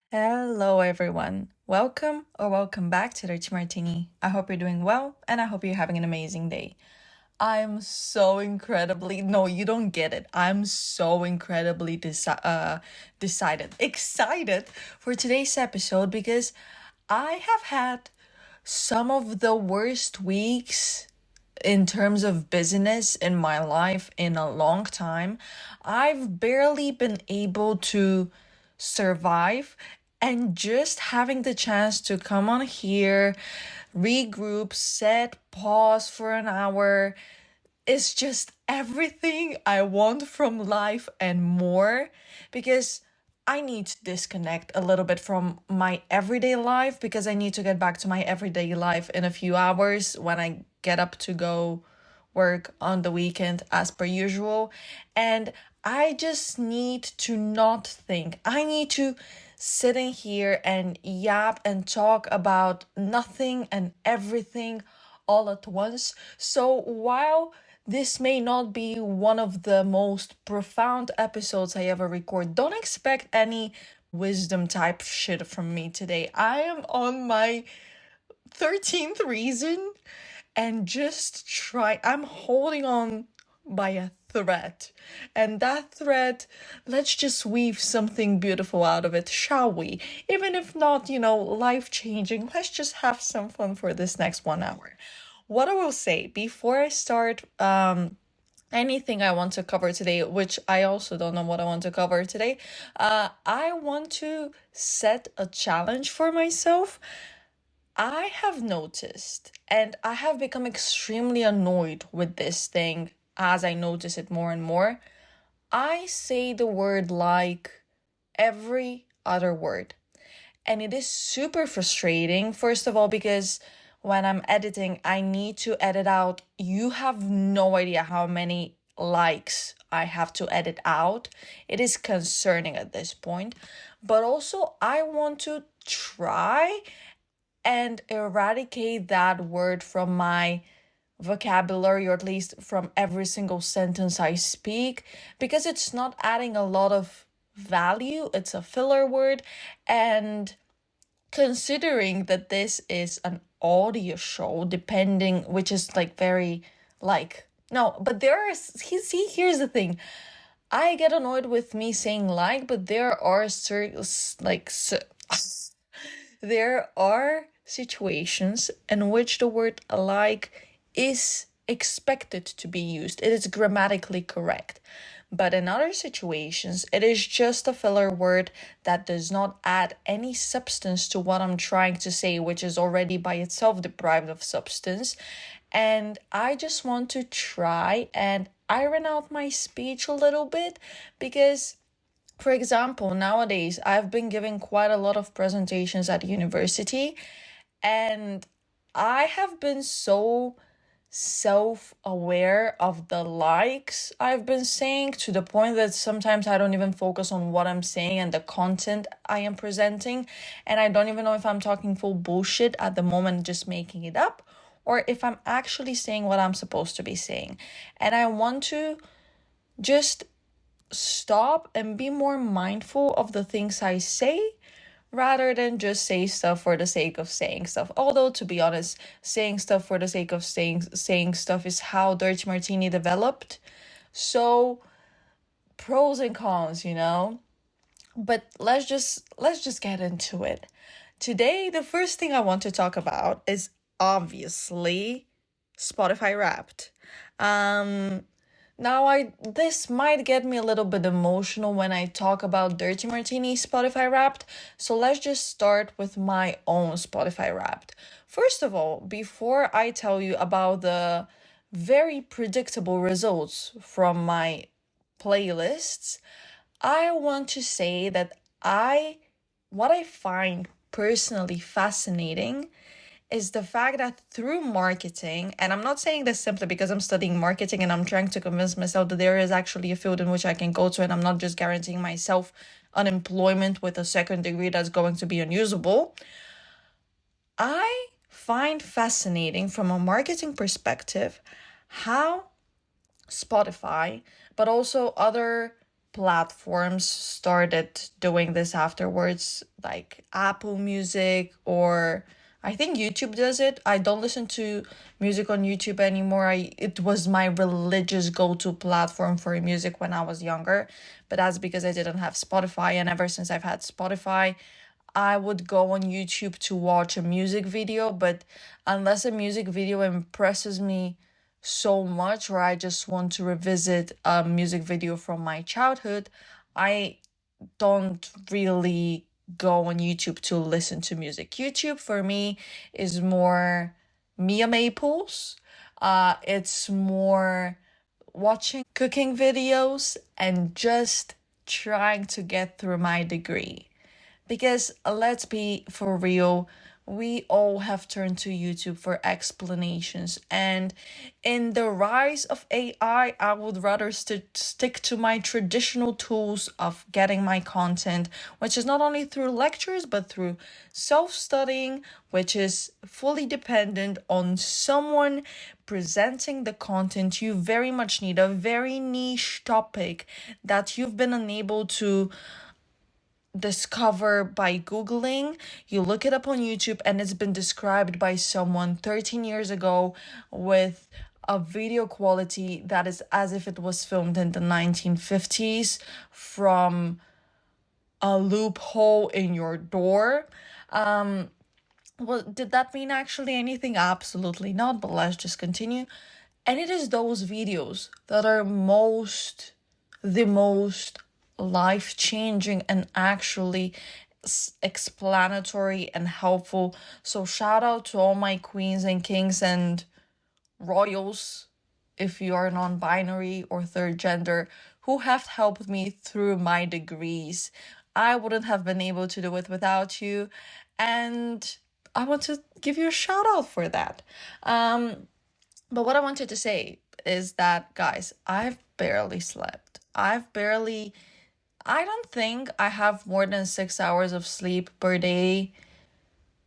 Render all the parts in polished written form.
Hello, everyone. Welcome back to Dirty Martini. I hope you're doing well and I hope you're having an amazing day. I'm so incredibly, no, you don't get it. I'm so incredibly excited for today's episode because I have had some of the worst weeks in terms of business in my life in a long time. I've barely been able to survive, and just having the chance to come on here, regroup, set, pause for an hour is just everything I want from life and more, because I need to disconnect a little bit from my everyday life because I need to get back to my everyday life in a few hours when I get up to go work on the weekend as per usual. And I just need to not think. I need to sit in here and yap and talk about nothing and everything all at once. So while this may not be one of the most profound episodes I ever record, don't expect any wisdom type shit from me today. I am on my 13th reason and I'm holding on by a thread. And that thread, let's just weave something beautiful out of it, shall we? Even if not, life changing, let's just have some fun for this next 1 hour. What I will say before I start, anything I want to cover today, which I also don't know what I want to cover today, I want to set a challenge for myself. I have noticed, and I have become extremely annoyed with this thing as I notice it more and more. I say the word like every other word. And it is super frustrating, first of all, because when I'm editing, I need to edit out. You have no idea how many likes I have to edit out. It is concerning at this point. But also, I want to try and eradicate that word from my vocabulary, or at least from every single sentence I speak, because it's not adding a lot of value. It's a filler word. And considering that this is an audio show, depending, which is like very, like, no, but there is, see, here's the thing. I get annoyed with me saying like, but there are certain, like, there are situations in which the word like is expected to be used. It is grammatically correct. But in other situations, it is just a filler word that does not add any substance to what I'm trying to say, which is already by itself deprived of substance. And I just want to try and iron out my speech a little bit because, for example, nowadays I've been giving quite a lot of presentations at university, and I have been so self aware of the likes I've been saying, to the point that sometimes I don't even focus on what I'm saying and the content I am presenting. And I don't even know if I'm talking full bullshit at the moment, just making it up, or if I'm actually saying what I'm supposed to be saying. And I want to just stop and be more mindful of the things I say rather than just say stuff for the sake of saying stuff. Although, to be honest, saying stuff for the sake of saying stuff is how Dirty Martini developed. So, pros and cons, But let's just get into it. Today, the first thing I want to talk about is obviously Spotify Wrapped. Um Now, I this might get me a little bit emotional when I talk about Dirty Martini Spotify Wrapped, so let's just start with my own Spotify Wrapped. First of all, before I tell you about the very predictable results from my playlists, I want to say that what I find personally fascinating is the fact that through marketing, and I'm not saying this simply because I'm studying marketing and I'm trying to convince myself that there is actually a field in which I can go to, and I'm not just guaranteeing myself unemployment with a second degree that's going to be unusable. I find fascinating from a marketing perspective how Spotify, but also other platforms started doing this afterwards, like Apple Music, or I think YouTube does it. I don't listen to music on YouTube anymore. It was my religious go-to platform for music when I was younger, but that's because I didn't have Spotify, and ever since I've had Spotify, I would go on YouTube to watch a music video, but unless a music video impresses me so much, or I just want to revisit a music video from my childhood, I don't really go on YouTube to listen to music. YouTube for me is more Mia Maples. It's more watching cooking videos and just trying to get through my degree. Because let's be for real, we all have turned to YouTube for explanations. And in the rise of I would rather stick to my traditional tools of getting my content, which is not only through lectures, but through self studying, which is fully dependent on someone presenting the content you very much need, a very niche topic that you've been unable to discover by Googling. You look it up on YouTube and it's been described by someone 13 years ago with a video quality that is as if it was filmed in the 1950s from a loophole in your door. Well, did that mean actually anything? Absolutely not, but let's just continue. And it is those videos that are the most life changing and actually explanatory and helpful. So, shout out to all my queens and kings and royals, if you are non binary or third gender, who have helped me through my degrees. I wouldn't have been able to do it without you. And I want to give you a shout out for that. But what I wanted to say is that, guys, I've barely slept. I don't think I have more than 6 hours of sleep per day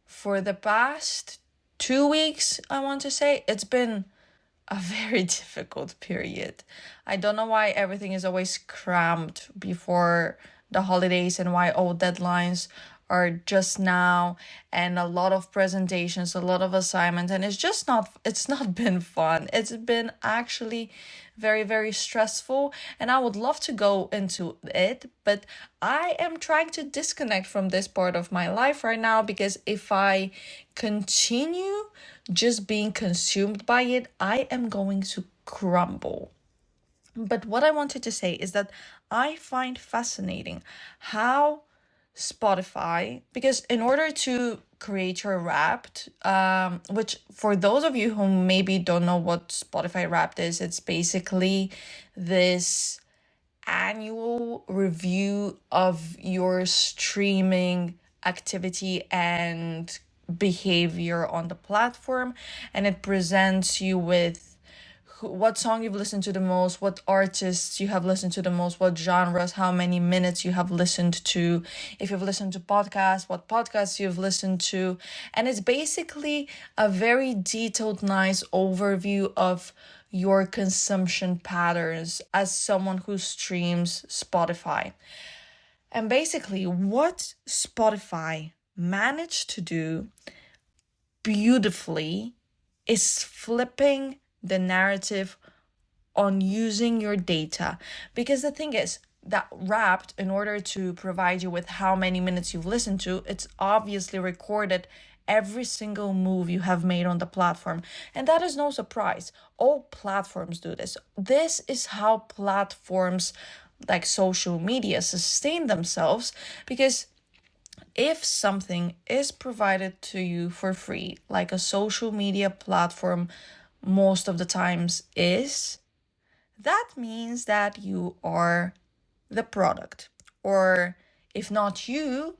for the past 2 weeks, I want to say. It's been a very difficult period. I don't know why everything is always crammed before the holidays and why all deadlines are just now, and a lot of presentations, a lot of assignments, and it's not been fun. It's been actually very, very stressful, and I would love to go into it, but I am trying to disconnect from this part of my life right now, because if I continue just being consumed by it, I am going to crumble. But what I wanted to say is that I find fascinating how Spotify, because in order to create your Wrapped, which for those of you who maybe don't know what Spotify Wrapped is, it's basically this annual review of your streaming activity and behavior on the platform, and it presents you with what song you've listened to the most, what artists you have listened to the most, what genres, how many minutes you have listened to, if you've listened to podcasts, what podcasts you've listened to. And it's basically a very detailed, nice overview of your consumption patterns as someone who streams Spotify. And basically, what Spotify managed to do beautifully is flipping the narrative on using your data. Because the thing is that Wrapped, in order to provide you with how many minutes you've listened to, it's obviously recorded every single move you have made on the platform. And that is no surprise. All platforms do this. This is how platforms like social media sustain themselves, because if something is provided to you for free, like a social media platform most of the times is, that means that you are the product. Or if not you,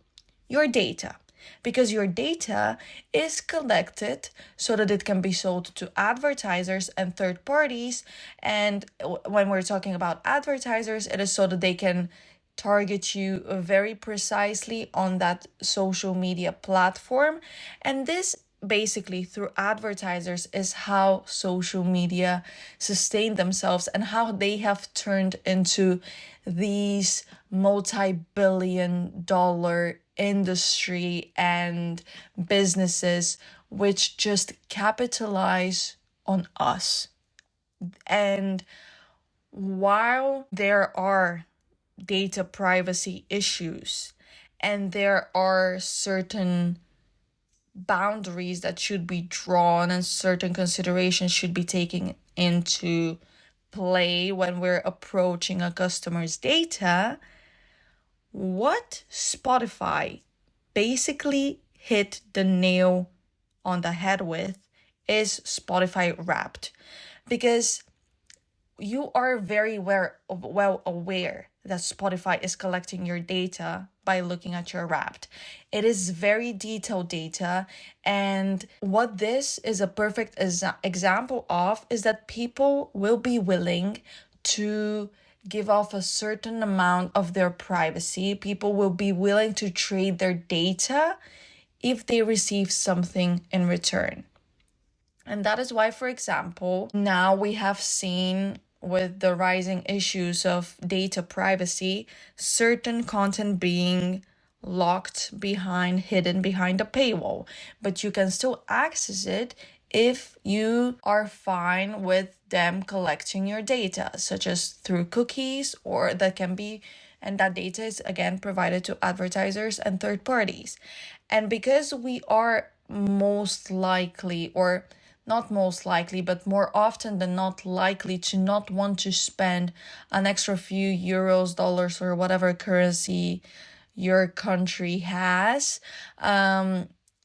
your data. Because your data is collected so that it can be sold to advertisers and third parties. And when we're talking about advertisers, it is so that they can target you very precisely on that social media platform. And this basically through advertisers is how social media sustain themselves and how they have turned into these multi-billion dollar industry and businesses which just capitalize on us. And while there are data privacy issues and there are certain boundaries that should be drawn and certain considerations should be taken into play when we're approaching a customer's data, what Spotify basically hit the nail on the head with is Spotify Wrapped. Because you are very well aware that Spotify is collecting your data by looking at your Wrapped. It is very detailed data, and what this is a perfect example of is that people will be willing to give off a certain amount of their privacy. People will be willing to trade their data if they receive something in return. And that is why, for example, now we have seen with the rising issues of data privacy, certain content being hidden behind a paywall, but you can still access it if you are fine with them collecting your data, such as through cookies, or that can be, and that data is again provided to advertisers and third parties. And because we are most likely, or not most likely, but more often than not likely to not want to spend an extra few euros, dollars, or whatever currency your country has,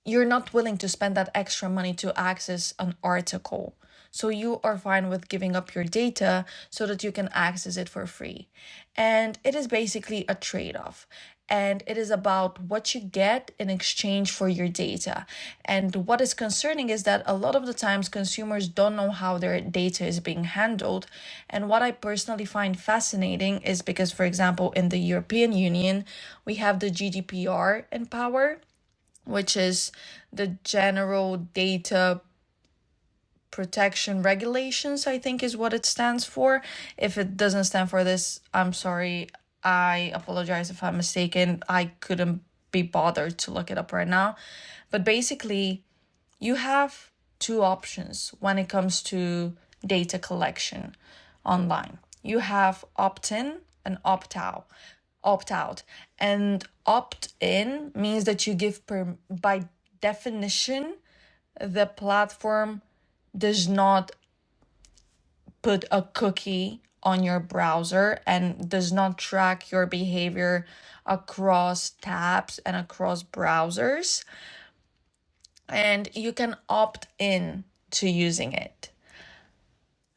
you're not willing to spend that extra money to access an article. So you are fine with giving up your data so that you can access it for free. And it is basically a trade-off. And it is about what you get in exchange for your data. And what is concerning is that a lot of the times consumers don't know how their data is being handled. And what I personally find fascinating is because, for example, in the European Union, we have the GDPR in power, which is the General Data Protection Regulations, I think is what it stands for. If it doesn't stand for this, I'm sorry. I apologize if I'm mistaken. I couldn't be bothered to look it up right now. But basically, you have two options when it comes to data collection online. You have opt-in and opt-out. And opt-in means that you give by definition, the platform does not put a cookie on your browser and does not track your behavior across tabs and across browsers. And you can opt in to using it.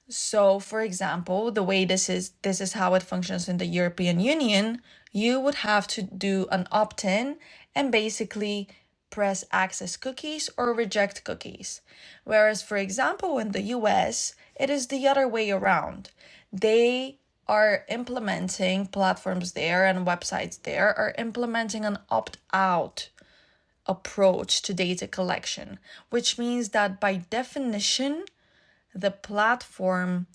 So, for example, the way this is how it functions in the European Union, you would have to do an opt-in and basically press access cookies or reject cookies. Whereas, for example, in the US, it is the other way around. They are implementing, platforms there and websites there are implementing an opt-out approach to data collection, which means that by definition, the platform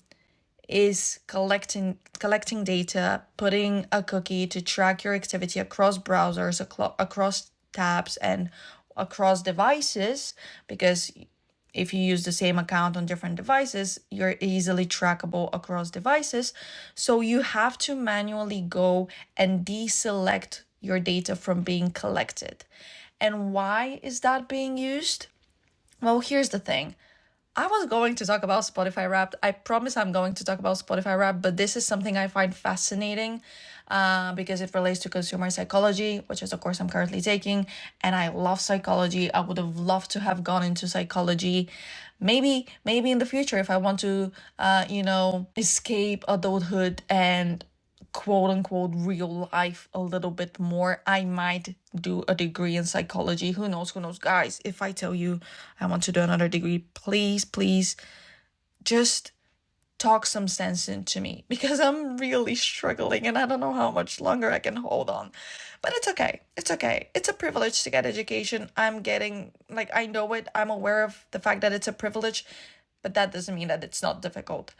is collecting data, putting a cookie to track your activity across browsers, across tabs, and across devices, because if you use the same account on different devices, you're easily trackable across devices. So you have to manually go and deselect your data from being collected. And why is that being used? Well, here's the thing. I was going to talk about Spotify Wrapped. I promise I'm going to talk about Spotify Wrapped, but this is something I find fascinating because it relates to consumer psychology, which is a course I'm currently taking. And I love psychology. I would have loved to have gone into psychology. Maybe in the future, if I want to, escape adulthood and quote unquote real life a little bit more, I might do a degree in psychology. Who knows, guys? If I tell you I want to do another degree, please just talk some sense into me because I'm really struggling and I don't know how much longer I can hold on. But it's okay. It's okay. It's a privilege to get education. I'm getting, like, I know it. I'm aware of the fact that it's a privilege, but that doesn't mean that it's not difficult.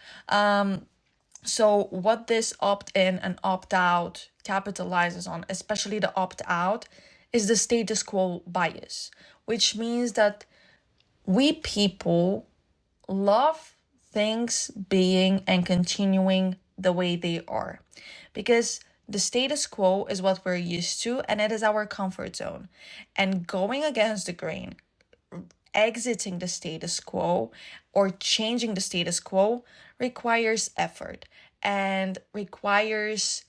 So what this opt-in and opt-out capitalizes on, especially the opt-out, is the status quo bias, which means that we people love things being and continuing the way they are, because the status quo is what we're used to and it is our comfort zone. And going against the grain, exiting the status quo or changing the status quo requires effort and requires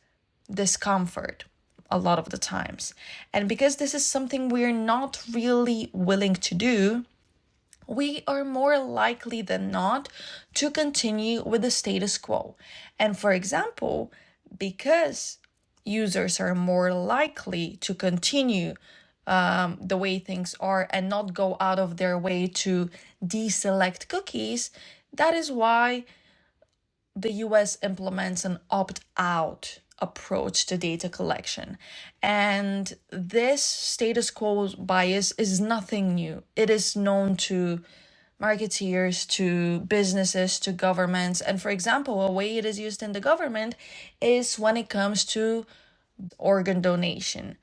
discomfort a lot of the times. And because this is something we're not really willing to do, we are more likely than not to continue with the status quo. And for example, because users are more likely to continue the way things are and not go out of their way to deselect cookies, that is why the US implements an opt-out approach to data collection. And this status quo bias is nothing new. It is known to marketeers, to businesses, to governments. And for example, a way it is used in the government is when it comes to organ donation.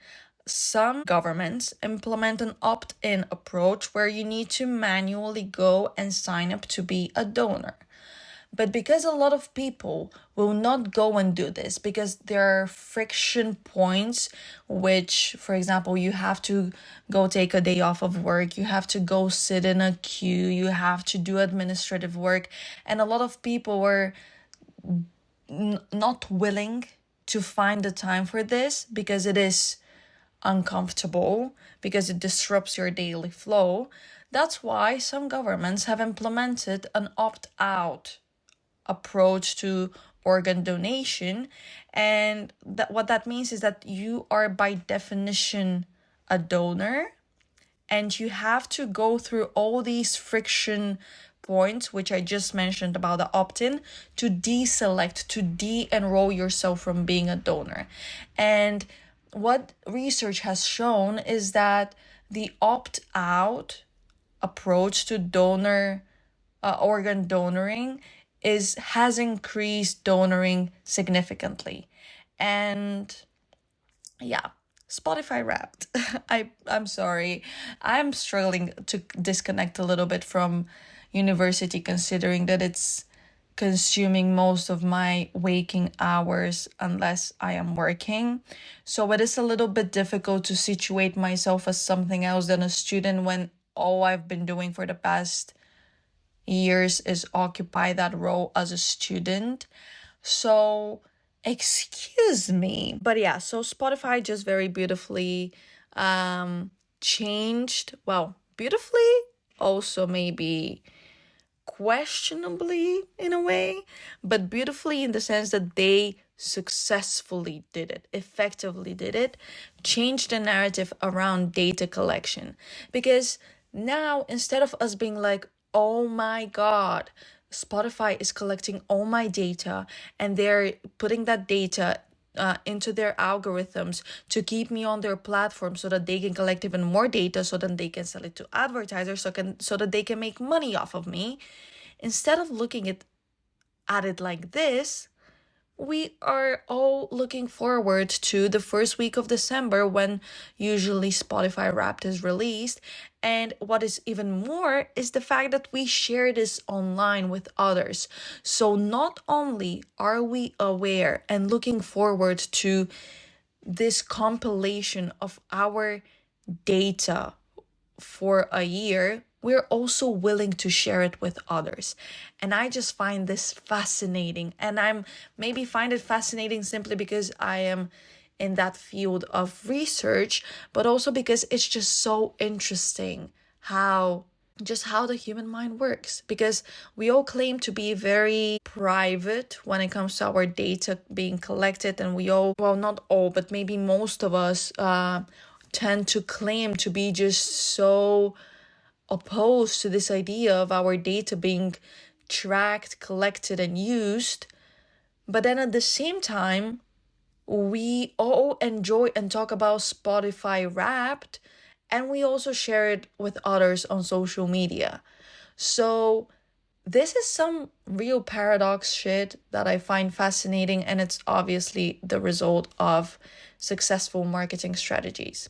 Some governments implement an opt-in approach where you need to manually go and sign up to be a donor. But because a lot of people will not go and do this, because there are friction points, which, for example, you have to go take a day off of work, you have to go sit in a queue, you have to do administrative work. And a lot of people were not willing to find the time for this because it is uncomfortable, because it disrupts your daily flow. That's why some governments have implemented an opt-out approach to organ donation. And what that means is that you are by definition a donor, and you have to go through all these friction points, which I just mentioned about the opt-in, to deselect, to de-enroll yourself from being a donor. And what research has shown is that the opt-out approach to organ donoring has increased donoring significantly. And yeah, Spotify Wrapped. I'm sorry. I'm struggling to disconnect a little bit from university, considering that it's consuming most of my waking hours unless I am working. So it is a little bit difficult to situate myself as something else than a student when all I've been doing for the past years is occupy that role as a student. So excuse me. But yeah, so Spotify just very beautifully changed. Well, beautifully, also maybe questionably in a way, but beautifully in the sense that they successfully did it, effectively did it, changed the narrative around data collection. Because now, instead of us being like, oh my God, Spotify is collecting all my data and they're putting that data into their algorithms to keep me on their platform so that they can collect even more data so then they can sell it to advertisers so that they can make money off of me. Instead of looking at it like this, we are all looking forward to the first week of December when usually Spotify Wrapped is released. And what is even more is the fact that we share this online with others. So not only are we aware and looking forward to this compilation of our data for a year, we're also willing to share it with others. And I just find this fascinating. And I'm maybe find it fascinating simply because I am in that field of research, but also because it's just so interesting how the human mind works. Because we all claim to be very private when it comes to our data being collected, and we all, well, not all, but maybe most of us tend to claim to be just so opposed to this idea of our data being tracked, collected, and used. But then at the same time, we all enjoy and talk about Spotify Wrapped, and we also share it with others on social media. So, this is some real paradox shit that I find fascinating, and it's obviously the result of successful marketing strategies.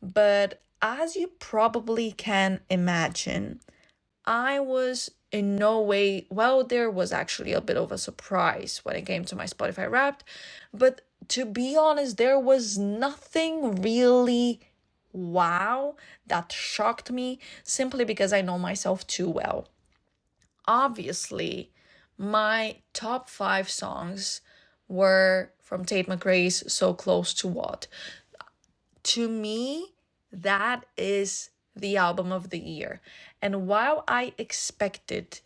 But as you probably can imagine, I was in no way, well, there was actually a bit of a surprise when it came to my Spotify Wrapped, but to be honest, there was nothing really wow that shocked me simply because I know myself too well. Obviously, my top 5 songs were from Tate McRae's So Close to What. To me, that is the album of the year. And while I expected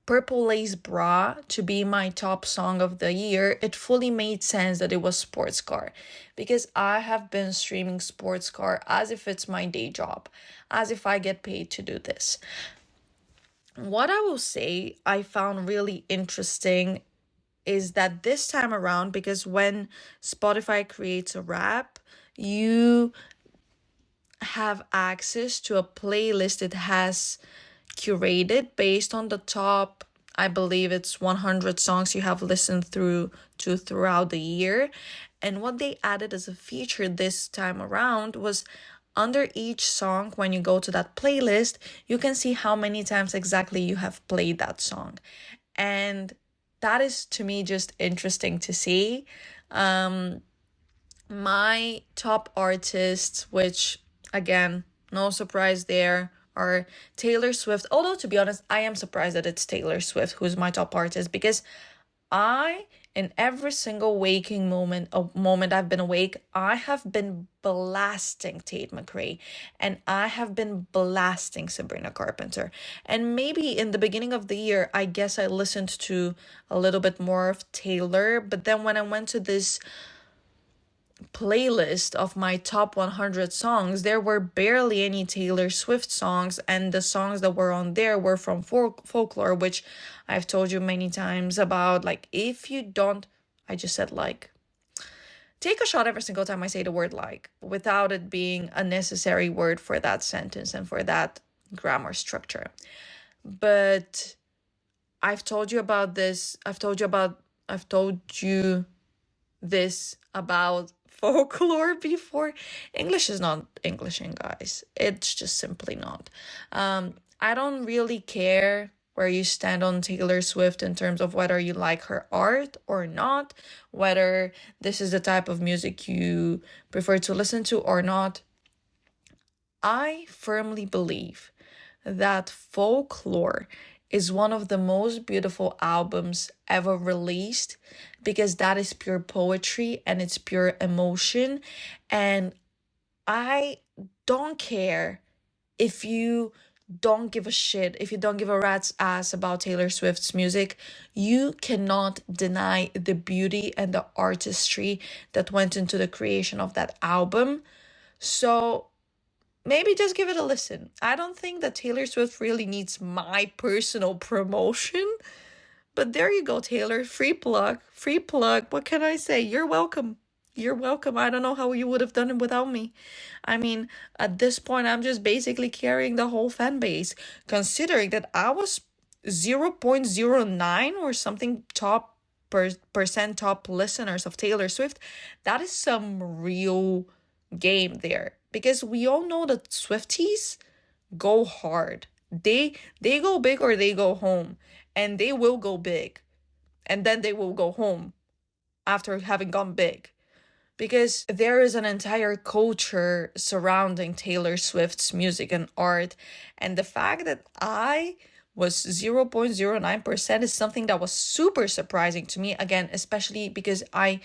Purple Lace Bra to be my top song of the year, it fully made sense that it was Sports Car, because I have been streaming Sports Car as if it's my day job, as if I get paid to do this. What I will say I found really interesting is that this time around, because when Spotify creates a rap, you have access to a playlist it has curated based on the top, I believe it's 100 songs you have listened to throughout the year. And what they added as a feature this time around was under each song, when you go to that playlist, you can see how many times exactly you have played that song. And that is to me just interesting to see. My top artists, which again, no surprise there, are Taylor Swift. Although, to be honest, I am surprised that it's Taylor Swift who's my top artist, because I, in every single waking moment, a moment I've been awake, I have been blasting Tate McRae, and I have been blasting Sabrina Carpenter. And maybe in the beginning of the year, I guess I listened to a little bit more of Taylor, but then when I went to this playlist of my top 100 songs, there were barely any Taylor Swift songs, and the songs that were on there were from folklore, which I've told you many times about. Like, if you don't, I just said like, take a shot every single time I say the word like, without it being a necessary word for that sentence and for that grammar structure. But I've told you about this. I've told you this about folklore before. English is not Englishing, guys. It's just simply not. I don't really care where you stand on Taylor Swift in terms of whether you like her art or not, whether this is the type of music you prefer to listen to or not. I firmly believe that Folklore is one of the most beautiful albums ever released, because that is pure poetry and it's pure emotion. And I don't care if you don't give a shit, if you don't give a rat's ass about Taylor Swift's music, you cannot deny the beauty and the artistry that went into the creation of that album. So maybe just give it a listen. I don't think that Taylor Swift really needs my personal promotion. But there you go, Taylor. Free plug. Free plug. What can I say? You're welcome. You're welcome. I don't know how you would have done it without me. I mean, at this point, I'm just basically carrying the whole fan base, considering that I was 0.09 or something top percent top listeners of Taylor Swift. That is some real game there, because we all know that Swifties go hard. They go big or they go home, and they will go big, and then they will go home after having gone big, because there is an entire culture surrounding Taylor Swift's music and art. And the fact that I was 0.09% is something that was super surprising to me, again, especially because I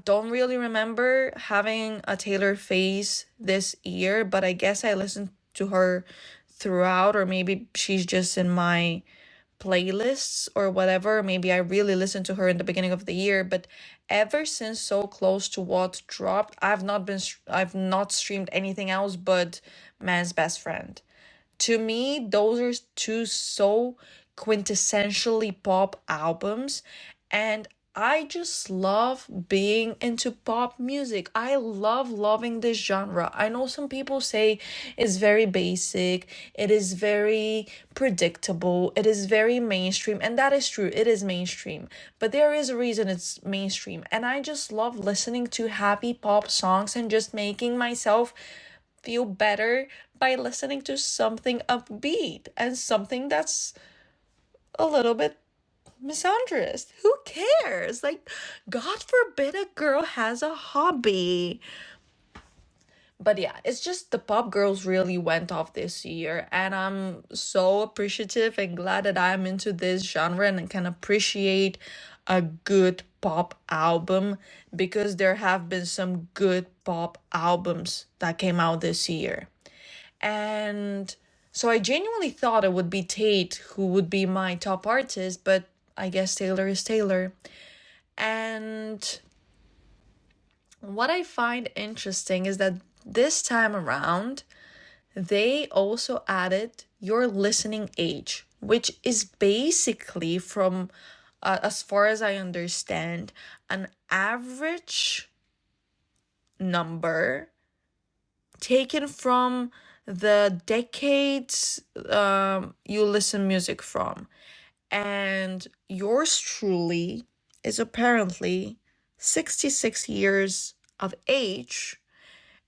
don't really remember having a Taylor phase this year, but I guess I listened to her throughout, or maybe she's just in my playlists or whatever. Maybe I really listened to her in the beginning of the year, but ever since So Close to What dropped, I've not streamed anything else but Man's Best Friend. To me, those are two so quintessentially pop albums, and I just love being into pop music. I love loving this genre. I know some people say it's very basic, it is very predictable, it is very mainstream, and that is true. It is mainstream, but there is a reason it's mainstream. And I just love listening to happy pop songs and just making myself feel better by listening to something upbeat and something that's a little bit misandrist. Who cares? Like, God forbid a girl has a hobby. But yeah, it's just the pop girls really went off this year, and I'm so appreciative and glad that I'm into this genre and can appreciate a good pop album, because there have been some good pop albums that came out this year. And so I genuinely thought it would be Tate who would be my top artist, but I guess Taylor is Taylor. And what I find interesting is that this time around, they also added your listening age, which is basically, from as far as I understand, an average number taken from the decades you listen music from. And yours truly is apparently 66 years of age.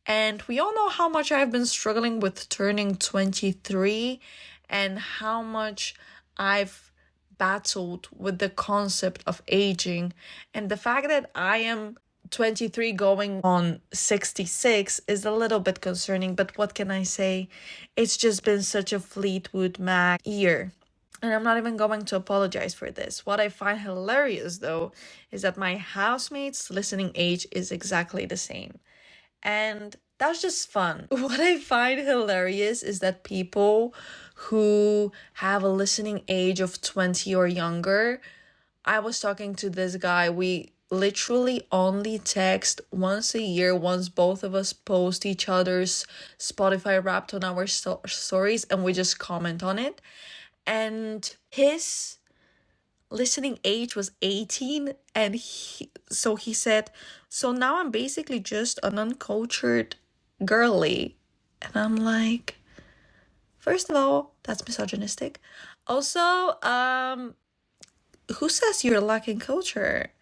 And we all know how much I've been struggling with turning 23 and how much I've battled with the concept of aging. And the fact that I am 23 going on 66 is a little bit concerning, but what can I say? It's just been such a Fleetwood Mac year. And I'm not even going to apologize for this. What I find hilarious, though, is that my housemate's listening age is exactly the same. And that's just fun. What I find hilarious is that people who have a listening age of 20 or younger, I was talking to this guy, we literally only text once a year, once both of us post each other's Spotify Wrapped on our stories, and we just comment on it. And his listening age was 18, and he said, so now I'm basically just an uncultured girly. And I'm like, first of all, that's misogynistic. Also, who says you're lacking culture?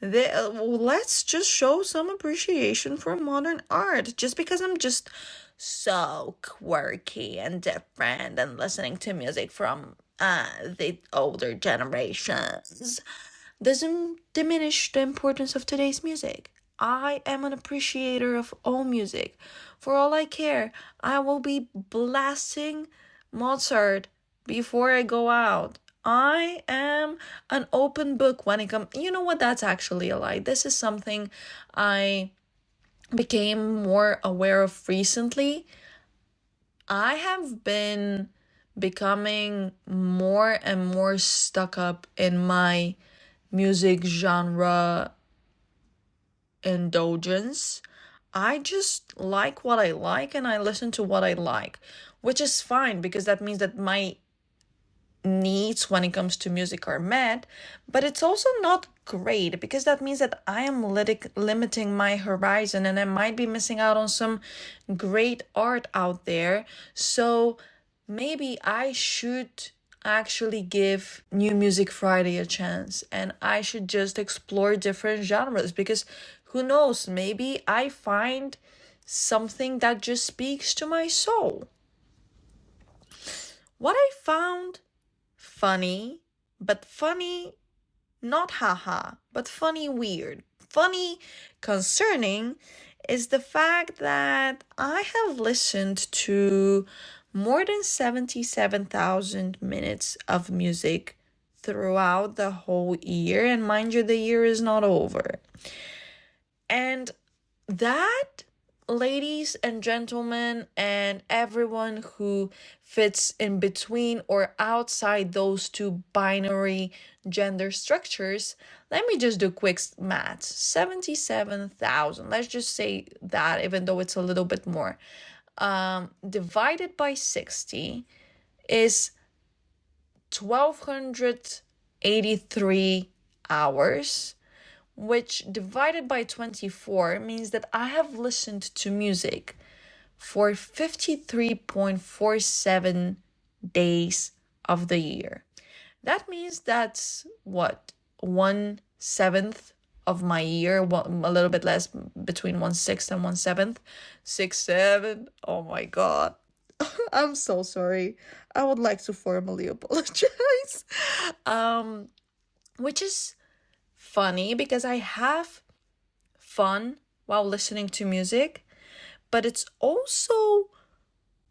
Let's just show some appreciation for modern art. Just because I'm just so quirky and different and listening to music from the older generations doesn't diminish the importance of today's music. I am an appreciator of all music. For all I care, I will be blasting Mozart before I go out. I am an open book when it comes. You know what? That's actually a lie. This is something I became more aware of recently. I have been becoming more and more stuck up in my music genre indulgence. I just like what I like and I listen to what I like, which is fine because that means that my needs when it comes to music are met, but it's also not great because that means that I am limiting my horizon and I might be missing out on some great art out there. So maybe I should actually give New Music Friday a chance and I should just explore different genres, because who knows, maybe I find something that just speaks to my soul. What I found funny, but funny, not haha, but funny weird, funny concerning, is the fact that I have listened to more than 77,000 minutes of music throughout the whole year. And mind you, the year is not over. And that, ladies and gentlemen, and everyone who fits in between or outside those two binary gender structures, let me just do quick maths. 77,000. Let's just say that, even though it's a little bit more. divided by 60 is 1283 hours, which divided by 24 means that I have listened to music for 53.47 days of the year. That means that's what, 1/7 of my year, a little bit less, between 1/6 and 1/7. 6/7. Oh my God. I'm so sorry. I would like to formally apologize. Which is funny because I have fun while listening to music, but it's also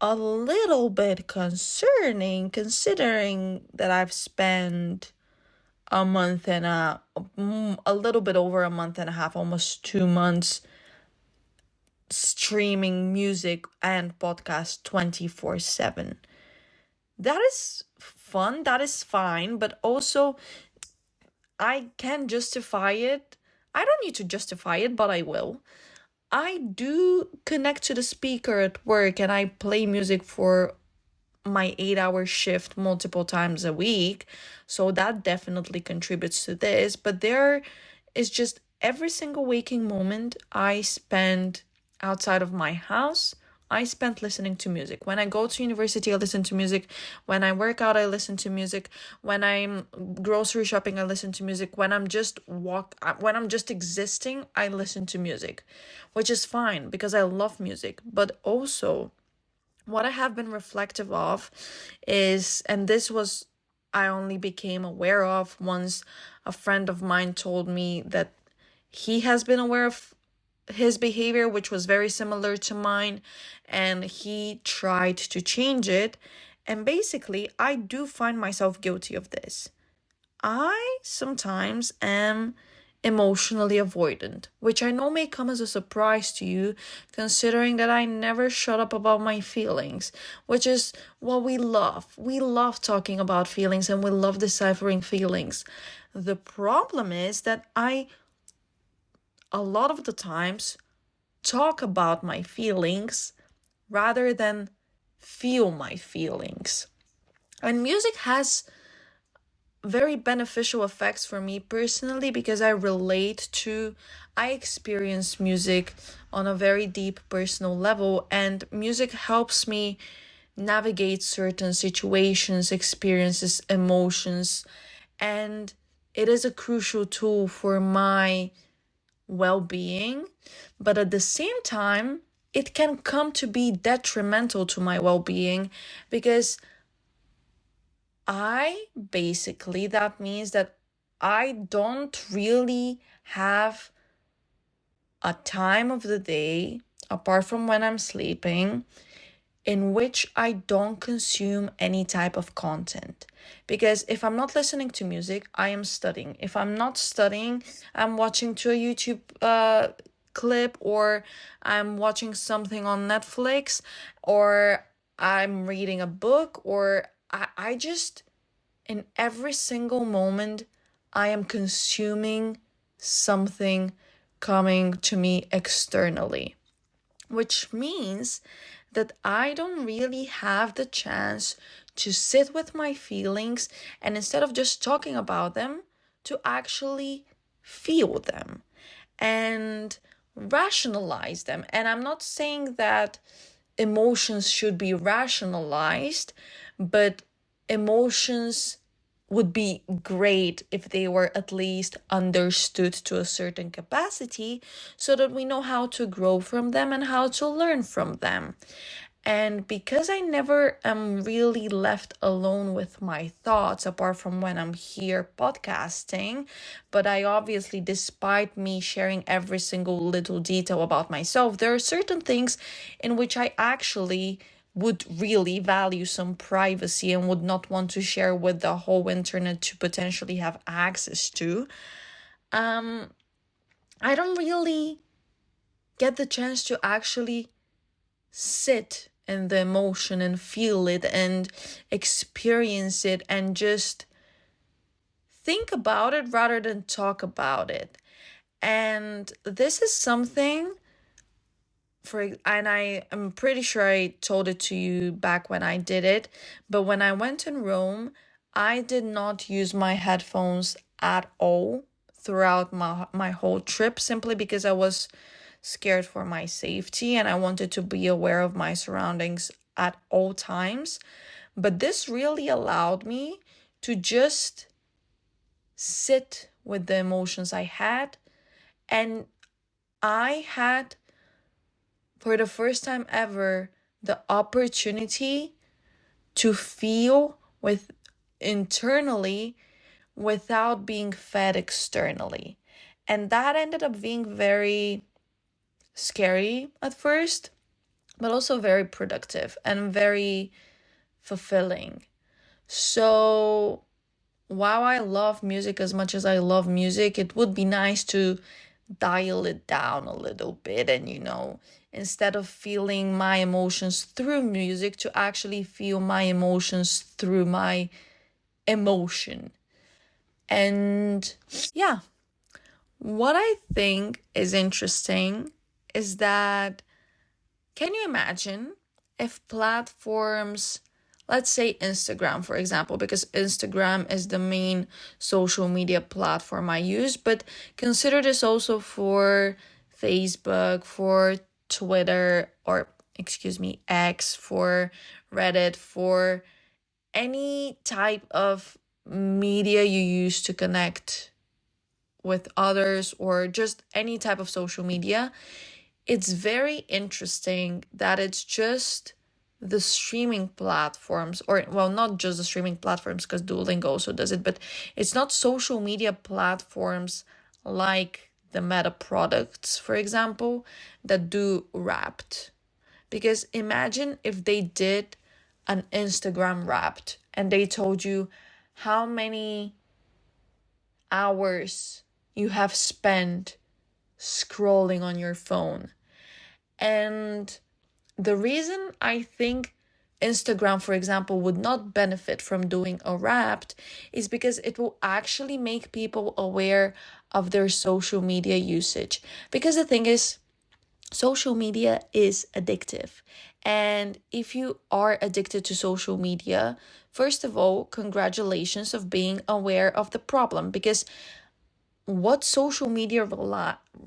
a little bit concerning considering that I've spent a month and a little bit over a month and a half, almost 2 months, streaming music and podcast 24/7. That is fun, that is fine, but also I can justify it. I don't need to justify it, but I will. I do connect to the speaker at work and I play music for my 8-hour shift multiple times a week. So that definitely contributes to this. But there is just every single waking moment I spend outside of my house, I spent listening to music. When I go to university, I listen to music. When I work out, I listen to music. When I'm grocery shopping, I listen to music. When I'm just existing, I listen to music, which is fine because I love music. But also, what I have been reflective of is, and this was, I only became aware of once a friend of mine told me that he has been aware of his behavior, which was very similar to mine, and he tried to change it. And basically, I do find myself guilty of this. I sometimes am emotionally avoidant, which I know may come as a surprise to you, considering that I never shut up about my feelings, which is what we love. We love talking about feelings and we love deciphering feelings. The problem is that I, a lot of the times, talk about my feelings rather than feel my feelings. And music has very beneficial effects for me personally because I experience music on a very deep personal level, and music helps me navigate certain situations, experiences, emotions, and it is a crucial tool for my well-being. But at the same time, it can come to be detrimental to my well-being because that means that I don't really have a time of the day, apart from when I'm sleeping, in which I don't consume any type of content. Because if I'm not listening to music, I am studying. If I'm not studying, I'm watching to a YouTube clip, or I'm watching something on Netflix, or I'm reading a book, or I just, in every single moment, I am consuming something coming to me externally, which means that I don't really have the chance to sit with my feelings and, instead of just talking about them, to actually feel them and rationalize them. And I'm not saying that emotions should be rationalized, but emotions would be great if they were at least understood to a certain capacity so that we know how to grow from them and how to learn from them. And because I never am really left alone with my thoughts, apart from when I'm here podcasting, but I obviously, despite me sharing every single little detail about myself, there are certain things in which I actually would really value some privacy and would not want to share with the whole internet to potentially have access to. I don't really get the chance to actually sit in the emotion and feel it and experience it and just think about it rather than talk about it. And this is something and I am pretty sure I told it to you back when I did it, but when I went in Rome, I did not use my headphones at all throughout my whole trip, simply because I was scared for my safety and I wanted to be aware of my surroundings at all times. But this really allowed me to just sit with the emotions I had, and I had, for the first time ever, the opportunity to feel with internally without being fed externally. And that ended up being very scary at first, but also very productive and very fulfilling. So while I love music as much as I love music, it would be nice to dial it down a little bit and, instead of feeling my emotions through music, to actually feel my emotions through my emotion. And yeah, what I think is interesting is that, can you imagine if platforms, let's say Instagram, for example, because Instagram is the main social media platform I use, but consider this also for Facebook, for Twitter, or excuse me, X, for Reddit, for any type of media you use to connect with others, or just any type of social media. It's very interesting that it's just the streaming platforms, or well, not just the streaming platforms, because Duolingo also does it, but it's not social media platforms like the Meta products, for example, that do Wrapped. Because imagine if they did an Instagram Wrapped and they told you how many hours you have spent scrolling on your phone. And the reason I think Instagram, for example, would not benefit from doing a Wrapped is because it will actually make people aware of their social media usage. Because the thing is, social media is addictive. And if you are addicted to social media, first of all, congratulations of being aware of the problem, because what social media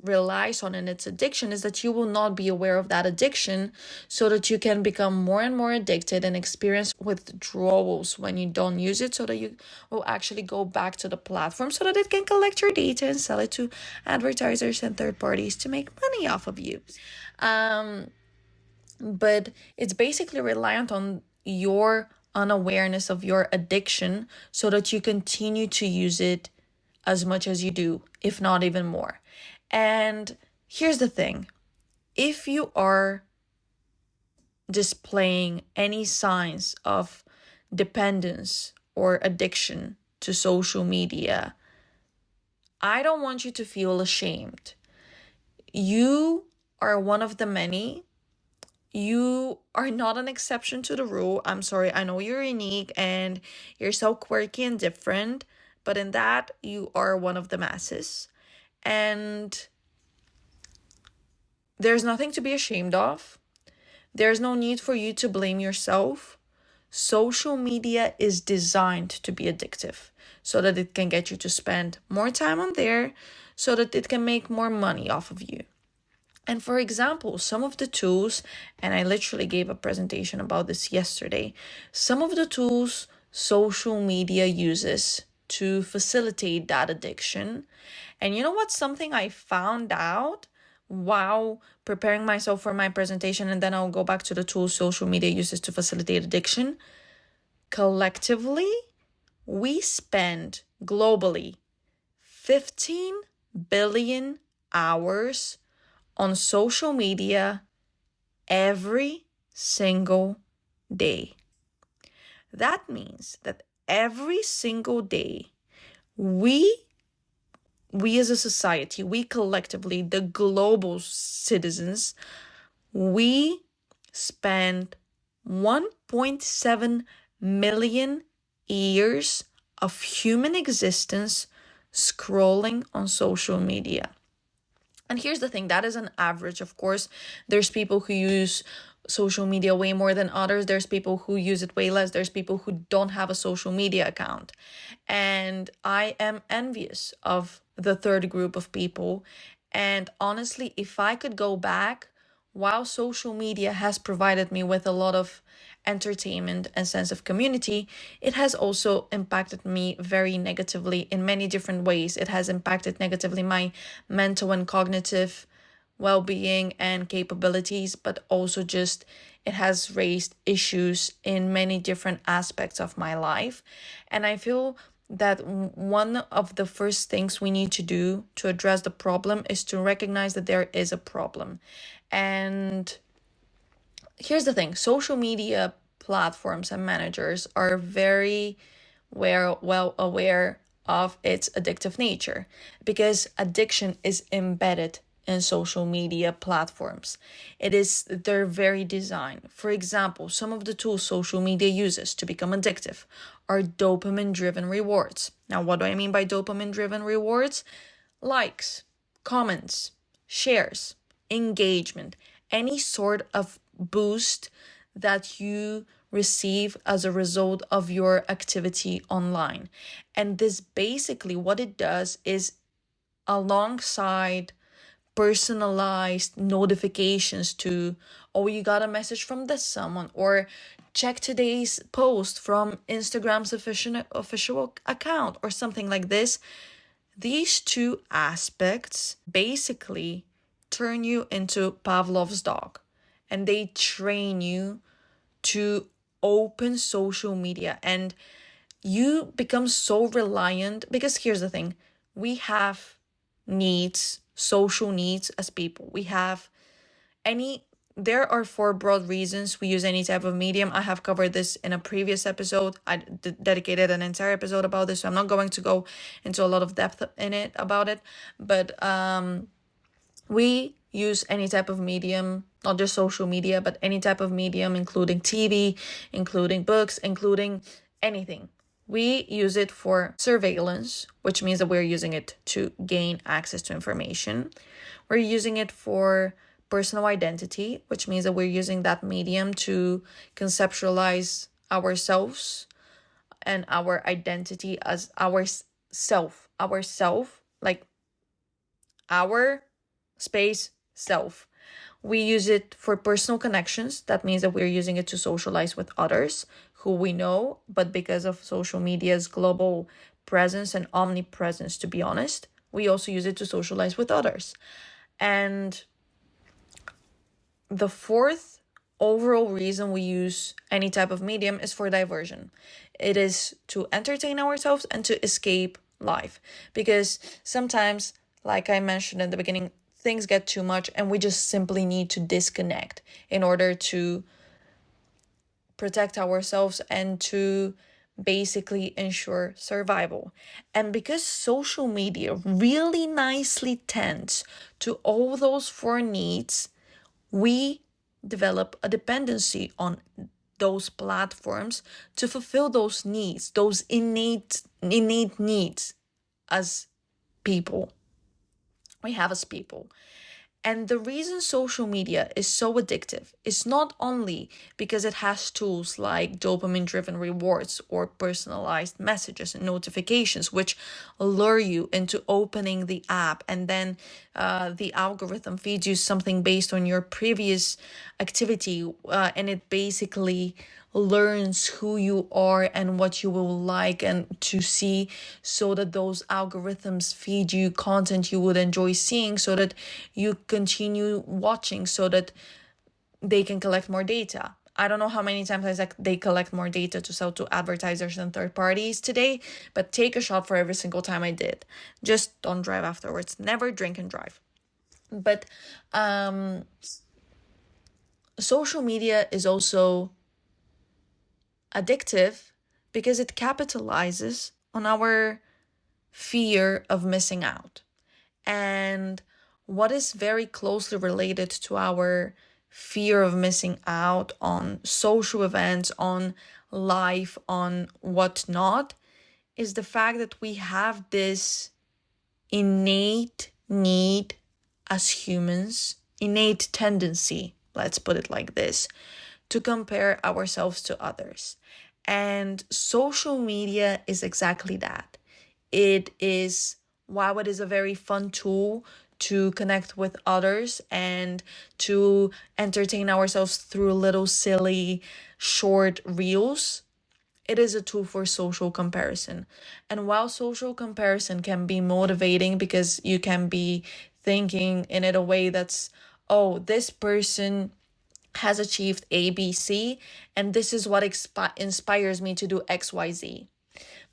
relies on in its addiction is that you will not be aware of that addiction, so that you can become more and more addicted and experience withdrawals when you don't use it, so that you will actually go back to the platform so that it can collect your data and sell it to advertisers and third parties to make money off of you. But it's basically reliant on your unawareness of your addiction so that you continue to use it as much as you do, if not even more. And here's the thing, if you are displaying any signs of dependence or addiction to social media, I don't want you to feel ashamed. You are one of the many. You are not an exception to the rule. I'm sorry, I know you're unique and you're so quirky and different, but in that, you are one of the masses. And there's nothing to be ashamed of. There's no need for you to blame yourself. Social media is designed to be addictive so that it can get you to spend more time on there, so that it can make more money off of you. And for example, some of the tools, and I literally gave a presentation about this yesterday, some of the tools social media uses to facilitate that addiction. And you know what's something I found out while preparing myself for my presentation, and then I'll go back to the tools social media uses to facilitate addiction? Collectively, we spend globally 15 billion hours on social media every single day. That means that every single day, we as a society, we collectively, the global citizens, we spend 1.7 million years of human existence scrolling on social media. And here's the thing, that is an average. Of course, there's people who use social media way more than others. There's people who use it way less. There's people who don't have a social media account. And I am envious of the third group of people. And honestly, if I could go back, while social media has provided me with a lot of entertainment and sense of community, it has also impacted me very negatively in many different ways. It has impacted negatively my mental and cognitive well-being and capabilities, but also just it has raised issues in many different aspects of my life. And I feel that one of the first things we need to do to address the problem is to recognize that there is a problem. And here's the thing, social media platforms and managers are very well aware of its addictive nature, because addiction is embedded in social media platforms. It is their very design. For example, some of the tools social media uses to become addictive are dopamine driven rewards. Now, what do I mean by dopamine driven rewards? Likes, comments, shares, engagement, any sort of boost that you receive as a result of your activity online. And this basically what it does is, alongside personalized notifications to, oh, you got a message from this someone, or check today's post from Instagram's official account, or something like this, these two aspects basically turn you into Pavlov's dog, and they train you to open social media, and you become so reliant. Because here's the thing, we have needs, social needs as people. We have there are four broad reasons we use any type of medium. I have covered this in a previous episode. I dedicated an entire episode about this, so I'm not going to go into a lot of depth in it about it. But we use any type of medium, not just social media, but any type of medium, including TV, including books, including anything. We use it for surveillance, which means that we're using it to gain access to information. We're using it for personal identity, which means that we're using that medium to conceptualize ourselves and our identity as ourself, like our space self. We use it for personal connections. That means that we're using it to socialize with others who we know, but because of social media's global presence and omnipresence, to be honest, we also use it to socialize with others. And the fourth overall reason we use any type of medium is for diversion. It is to entertain ourselves and to escape life. Because sometimes, like I mentioned in the beginning, things get too much and we just simply need to disconnect in order to protect ourselves and to basically ensure survival. And because social media really nicely tends to all those four needs, we develop a dependency on those platforms to fulfill those needs, those innate needs as people. We have as people. And the reason social media is so addictive is not only because it has tools like dopamine driven rewards or personalized messages and notifications, which lure you into opening the app, and then the algorithm feeds you something based on your previous activity, and it basically learns who you are and what you will like and to see, so that those algorithms feed you content you would enjoy seeing, so that you continue watching, so that they can collect more data. I don't know how many times I said they collect more data to sell to advertisers and third parties today, but take a shot for every single time I did. Just don't drive afterwards. Never drink and drive. But social media is also addictive because it capitalizes on our fear of missing out. And what is very closely related to our fear of missing out on social events, on life, on whatnot, is the fact that we have this innate need as humans, innate tendency, let's put it like this, to compare ourselves to others. And social media is exactly that. It is, while it is a very fun tool to connect with others and to entertain ourselves through little silly short reels, it is a tool for social comparison. And while social comparison can be motivating because you can be thinking in it a way that's, oh, this person has achieved ABC, and this is what inspires me to do XYZ.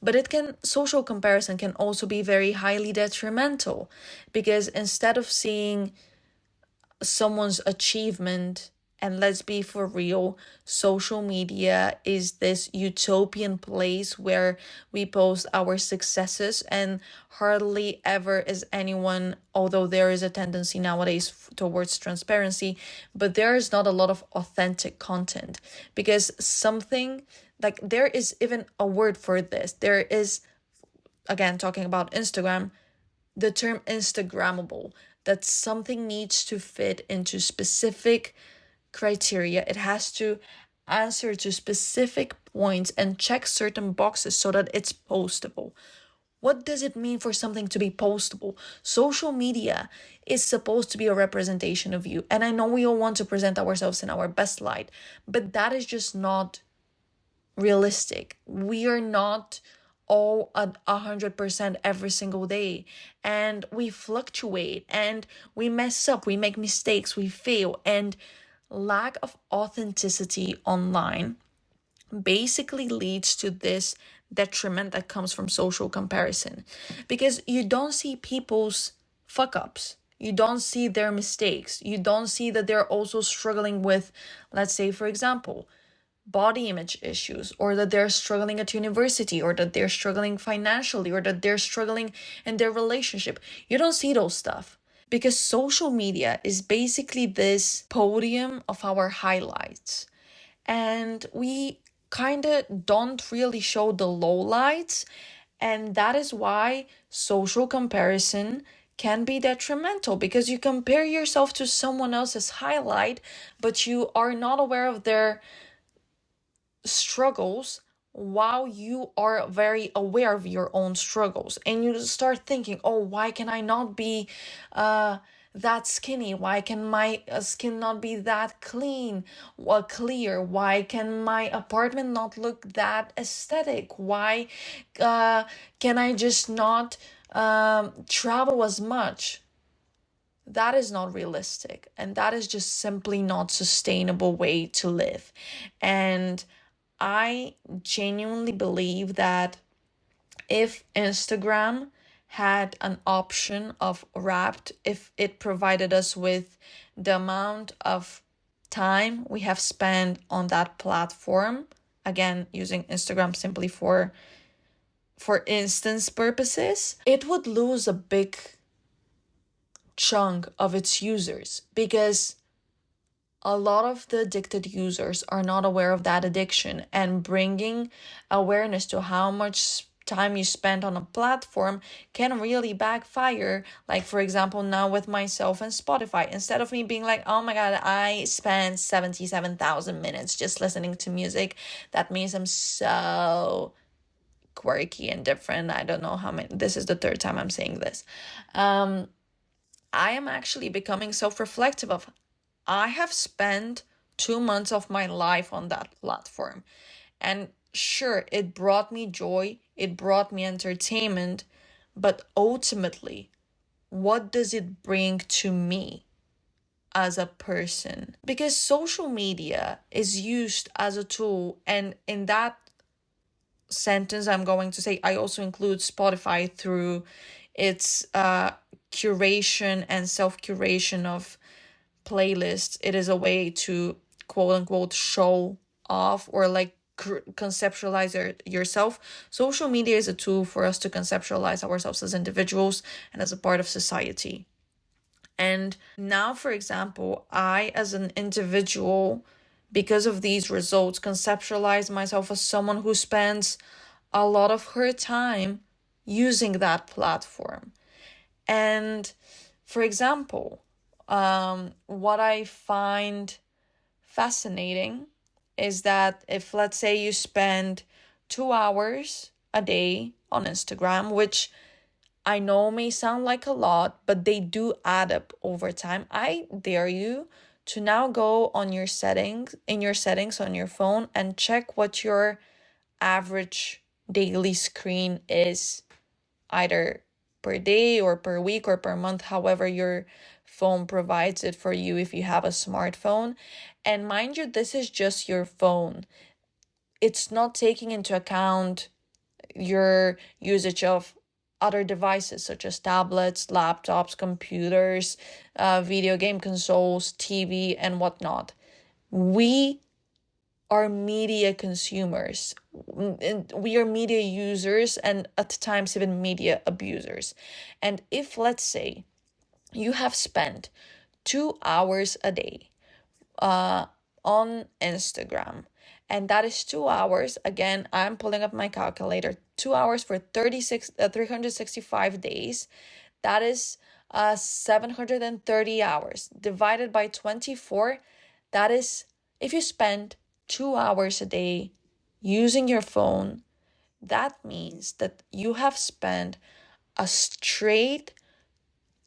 But social comparison can also be very highly detrimental, because instead of seeing someone's achievement, and let's be for real, social media is this utopian place where we post our successes, and hardly ever is anyone, although there is a tendency nowadays towards transparency, but there is not a lot of authentic content, because something like, there is even a word for this. There is, again, talking about Instagram, the term Instagrammable, that something needs to fit into specific criteria. It has to answer to specific points and check certain boxes so that it's postable. What does it mean for something to be postable? Social media is supposed to be a representation of you. And I know we all want to present ourselves in our best light, but that is just not realistic. We are not all at 100% every single day, and we fluctuate, and we mess up, we make mistakes, we fail, and lack of authenticity online basically leads to this detriment that comes from social comparison, because you don't see people's fuck ups. You don't see their mistakes. You don't see that they're also struggling with, let's say, for example, body image issues, or that they're struggling at university, or that they're struggling financially, or that they're struggling in their relationship. You don't see those stuff, because social media is basically this podium of our highlights, and we kind of don't really show the lowlights. And that is why social comparison can be detrimental, because you compare yourself to someone else's highlight, but you are not aware of their struggles, while you are very aware of your own struggles, and you start thinking, oh, why can I not be that skinny? Why can my skin not be that clean or clear? Why can my apartment not look that aesthetic? Why can I just not travel as much? That is not realistic, and that is just simply not sustainable way to live. And I genuinely believe that if Instagram had an option of Wrapped, if it provided us with the amount of time we have spent on that platform, again, using Instagram simply for instance purposes, it would lose a big chunk of its users, because a lot of the addicted users are not aware of that addiction, and bringing awareness to how much time you spend on a platform can really backfire. Like, for example, now with myself and Spotify, instead of me being like, oh my god, I spent 77,000 minutes just listening to music, that means I'm so quirky and different. I don't know how many, this is the third time I'm saying this. I am actually becoming self-reflective of, I have spent 2 months of my life on that platform. And sure, it brought me joy, it brought me entertainment, but ultimately, what does it bring to me as a person? Because social media is used as a tool, and in that sentence, I'm going to say I also include Spotify through its curation and self-curation of playlists. It is a way to quote unquote show off, or like conceptualize yourself. Social media is a tool for us to conceptualize ourselves as individuals and as a part of society. And now, for example, I as an individual, because of these results, conceptualize myself as someone who spends a lot of her time using that platform. And For example, what I find fascinating is that if, let's say, you spend 2 hours a day on Instagram, which I know may sound like a lot, but they do add up over time. I dare you to now go on your settings, in your settings on your phone, and check what your average daily screen is, either per day or per week or per month, however your phone provides it for you if you have a smartphone. And mind you, this is just your phone. It's not taking into account your usage of other devices such as tablets, laptops, computers, video game consoles, TV, and whatnot. We are media consumers. We are media users and at times even media abusers. And if, let's say, you have spent 2 hours a day on Instagram, and that is 2 hours, again, I'm pulling up my calculator, 2 hours for 365 days, that is 730 hours divided by 24. That is, if you spend 2 hours a day using your phone, that means that you have spent a straight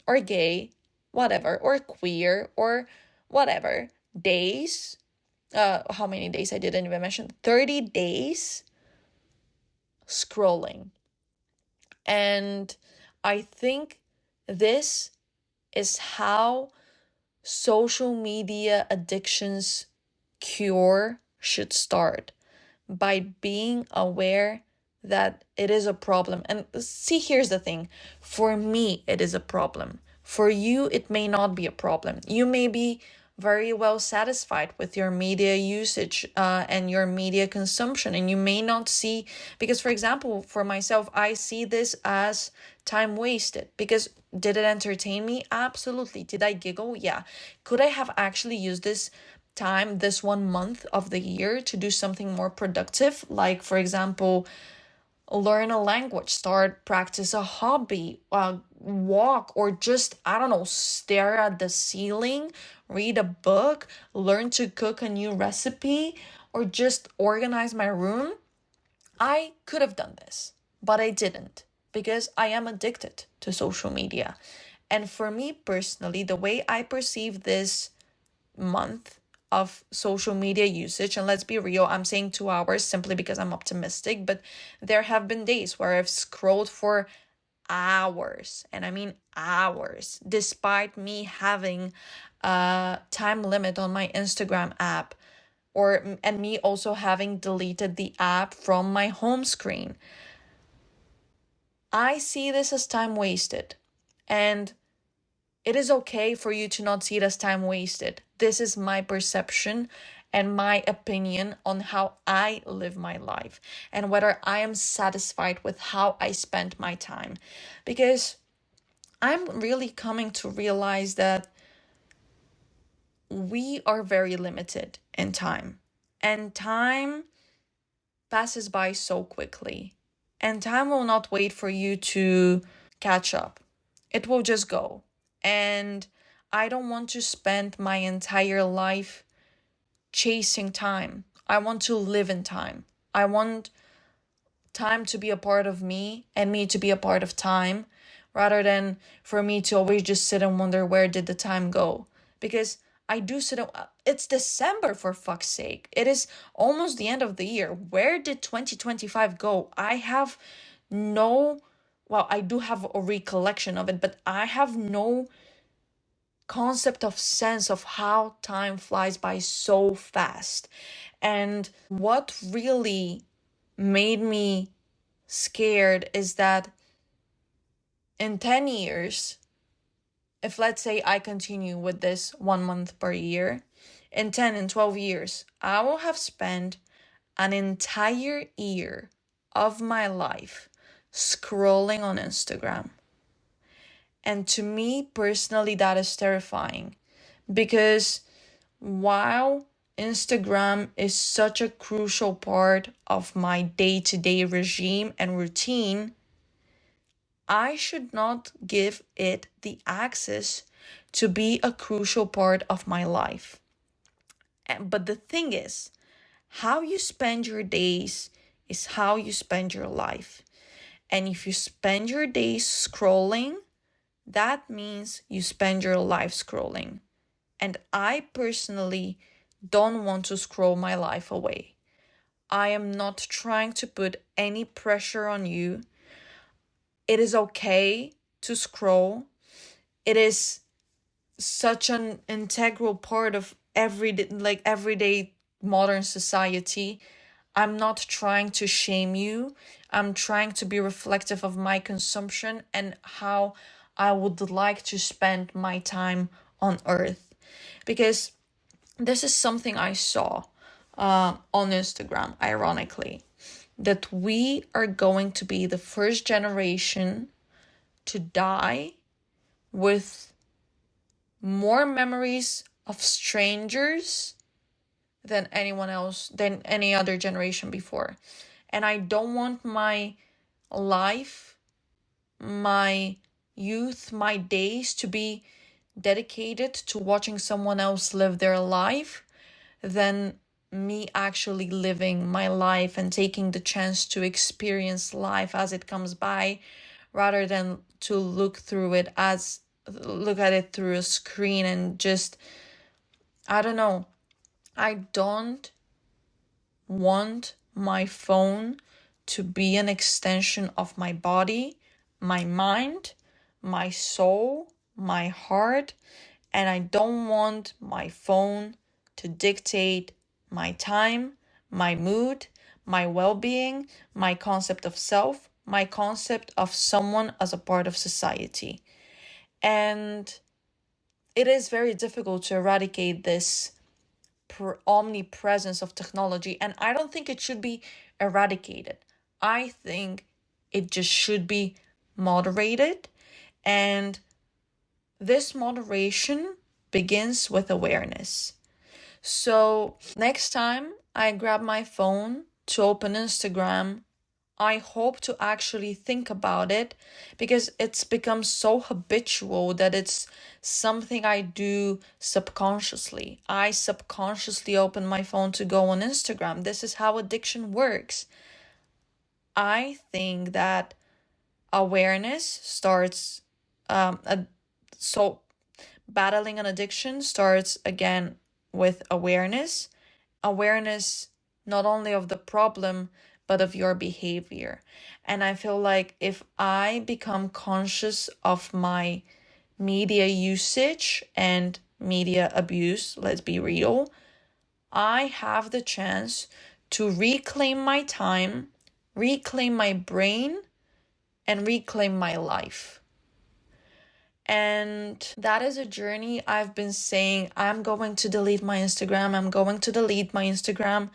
or gay, whatever, or queer, or whatever, days. How many days? I didn't even mention. 30 days scrolling. And I think this is how social media addictions cure should start, by being aware that it is a problem. And see, here's the thing. For me, it is a problem. For you, it may not be a problem. You may be very well satisfied with your media usage and your media consumption, and you may not see, because for example, for myself, I see this as time wasted. Because did it entertain me? Absolutely. Did I giggle? Yeah. Could I have actually used this time, this 1 month of the year, to do something more productive, like for example, learn a language, start practice a hobby, walk, or just, I don't know, stare at the ceiling, read a book, learn to cook a new recipe, or just organize my room? I could have done this, but I didn't, because I am addicted to social media. And for me personally, the way I perceive this month of social media usage, and let's be real, I'm saying 2 hours simply because I'm optimistic, but there have been days where I've scrolled for hours, and I mean hours, despite me having a time limit on my Instagram app, and me also having deleted the app from my home screen. I see this as time wasted, and it is okay for you to not see it as time wasted. This is my perception and my opinion on how I live my life and whether I am satisfied with how I spend my time. Because I'm really coming to realize that we are very limited in time, and time passes by so quickly, and time will not wait for you to catch up. It will just go. And I don't want to spend my entire life chasing time. I want to live in time. I want time to be a part of me and me to be a part of time, rather than for me to always just sit and wonder, where did the time go? Because I do sit and, it's December, for fuck's sake. It is almost the end of the year. Where did 2025 go? I have no, well, I do have a recollection of it, but I have no concept of sense of how time flies by so fast. And what really made me scared is that in 10 years, if let's say I continue with this 1 month per year, in 10 and 12 years, I will have spent an entire year of my life scrolling on Instagram. And to me personally, that is terrifying, because while Instagram is such a crucial part of my day-to-day regime and routine, I should not give it the access to be a crucial part of my life. But the thing is, how you spend your days is how you spend your life. And if you spend your days scrolling, that means you spend your life scrolling. And I personally don't want to scroll my life away. I am not trying to put any pressure on you. It is okay to scroll. It is such an integral part of everyday modern society. I'm not trying to shame you. I'm trying to be reflective of my consumption and how I would like to spend my time on earth. Because this is something I saw on Instagram, ironically, that we are going to be the first generation to die with more memories of strangers than anyone else, than any other generation before. And I don't want my life, my youth, my days to be dedicated to watching someone else live their life than me actually living my life and taking the chance to experience life as it comes by, rather than to look at it through a screen and just, I don't know. I don't want my phone to be an extension of my body, my mind, my soul, my heart, and I don't want my phone to dictate my time, my mood, my well-being, my concept of self, my concept of someone as a part of society. And it is very difficult to eradicate this omnipresence of technology, and I don't think it should be eradicated. I think it just should be moderated, and this moderation begins with awareness. So next time I grab my phone to open Instagram, I hope to actually think about it, because it's become so habitual that it's something I do subconsciously. I subconsciously open my phone to go on Instagram. This is how addiction works. I think that awareness starts, so battling an addiction starts again with awareness. Awareness not only of the problem, but of your behavior. And I feel like if I become conscious of my media usage and media abuse, let's be real, I have the chance to reclaim my time, reclaim my brain, and reclaim my life. And that is a journey. I've been saying, I'm going to delete my Instagram. I'm going to delete my Instagram.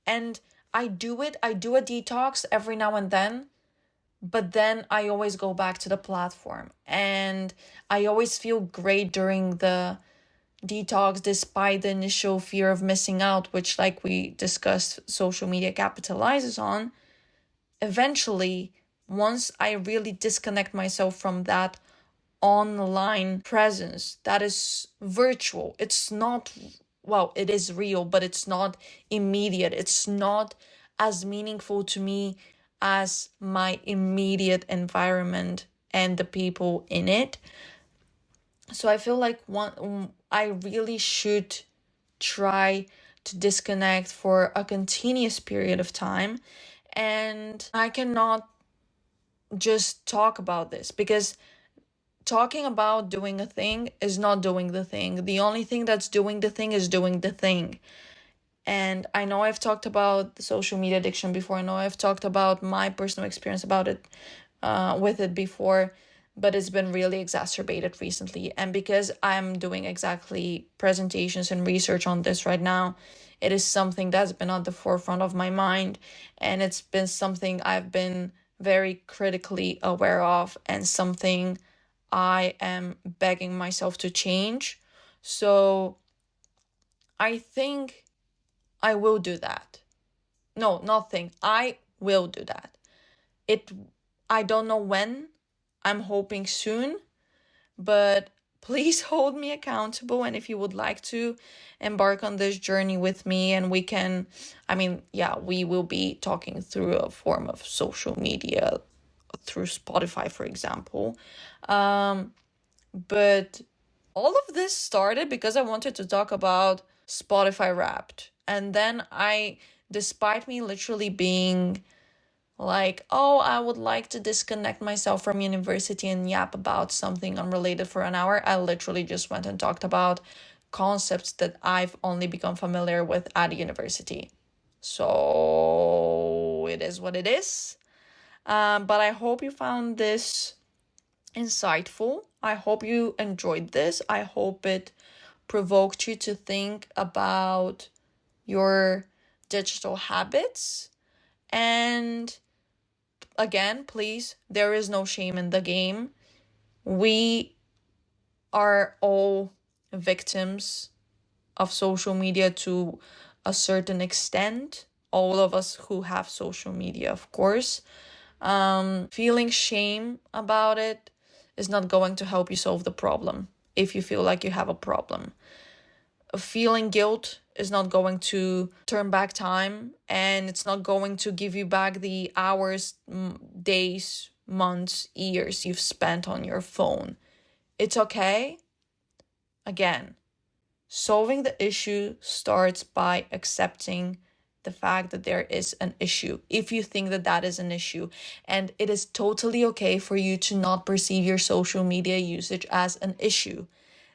And I do it. I do a detox every now and then. But then I always go back to the platform. And I always feel great during the detox, despite the initial fear of missing out, which, like we discussed, social media capitalizes on. Eventually, once I really disconnect myself from that online presence that is virtual, it's not, well, it is real, but it's not immediate. It's not as meaningful to me as my immediate environment and the people in it. So I feel like I really should try to disconnect for a continuous period of time. And I cannot just talk about this, because talking about doing a thing is not doing the thing. The only thing that's doing the thing is doing the thing. And I know I've talked about social media addiction before. I know I've talked about my personal experience about it, with it before, but it's been really exacerbated recently. And because I'm doing exactly presentations and research on this right now, it is something that's been at the forefront of my mind, and it's been something I've been very critically aware of, and something I am begging myself to change. So I think I will do that. No, not think. I will do that. It I don't know when, I'm hoping soon, but please hold me accountable. And if you would like to embark on this journey with me, and we can, we will be talking through a form of social media, through Spotify, for example. But all of this started because I wanted to talk about Spotify Wrapped. And then despite me literally being like, oh, I would like to disconnect myself from university and yap about something unrelated for an hour, I literally just went and talked about concepts that I've only become familiar with at university. So it is what it is. But I hope you found this insightful. I hope you enjoyed this. I hope it provoked you to think about your digital habits. And again, please, there is no shame in the game. We are all victims of social media to a certain extent. All of us who have social media, of course. Feeling shame about it is not going to help you solve the problem if you feel like you have a problem. Feeling guilt is not going to turn back time, and it's not going to give you back the hours, days, months, years you've spent on your phone. It's okay. Again, solving the issue starts by accepting the fact that there is an issue, if you think that that is an issue. And it is totally okay for you to not perceive your social media usage as an issue.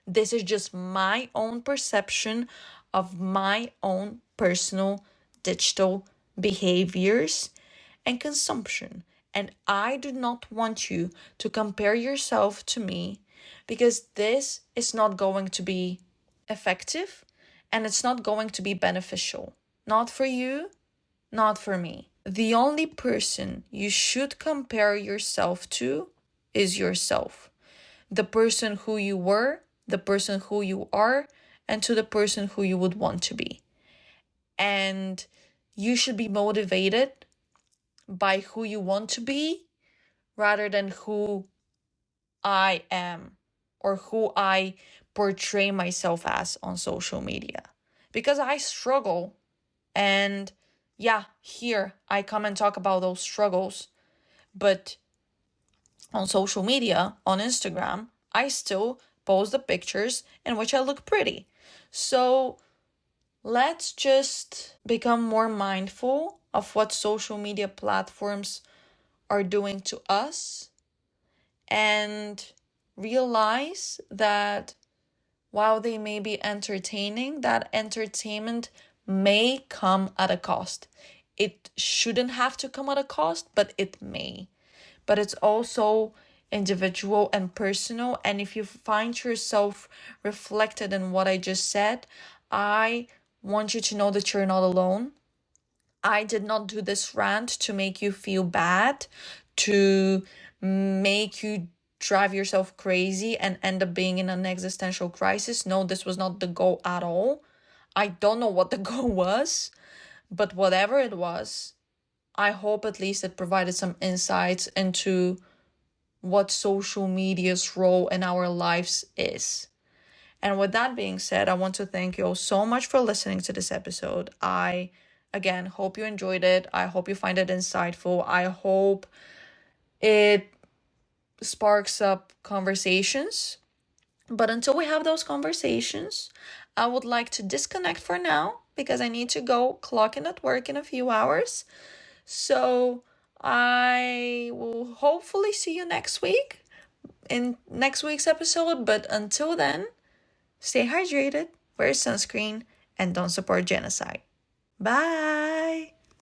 This is just my own perception of my own personal digital behaviors and consumption. And I do not want you to compare yourself to me, because this is not going to be effective and it's not going to be beneficial. Not for you, not for me. The only person you should compare yourself to is yourself. The person who you were, the person who you are, and to the person who you would want to be. And you should be motivated by who you want to be rather than who I am or who I portray myself as on social media. Because I struggle, and yeah, here I come and talk about those struggles, but on social media, on Instagram, I still post the pictures in which I look pretty. So let's just become more mindful of what social media platforms are doing to us, and realize that while they may be entertaining, that entertainment may come at a cost. It shouldn't have to come at a cost, but it may. But it's also individual and personal. And if you find yourself reflected in what I just said, I want you to know that you're not alone. I did not do this rant to make you feel bad, to make you drive yourself crazy and end up being in an existential crisis. No, this was not the goal at all. I don't know what the goal was, but whatever it was, I hope at least it provided some insights into what social media's role in our lives is. And with that being said, I want to thank you all so much for listening to this episode. I, again, hope you enjoyed it. I hope you find it insightful. I hope it sparks up conversations. But until we have those conversations, I would like to disconnect for now because I need to go clock in at work in a few hours. So I will hopefully see you next week in next week's episode. But until then, stay hydrated, wear sunscreen, and don't support genocide. Bye!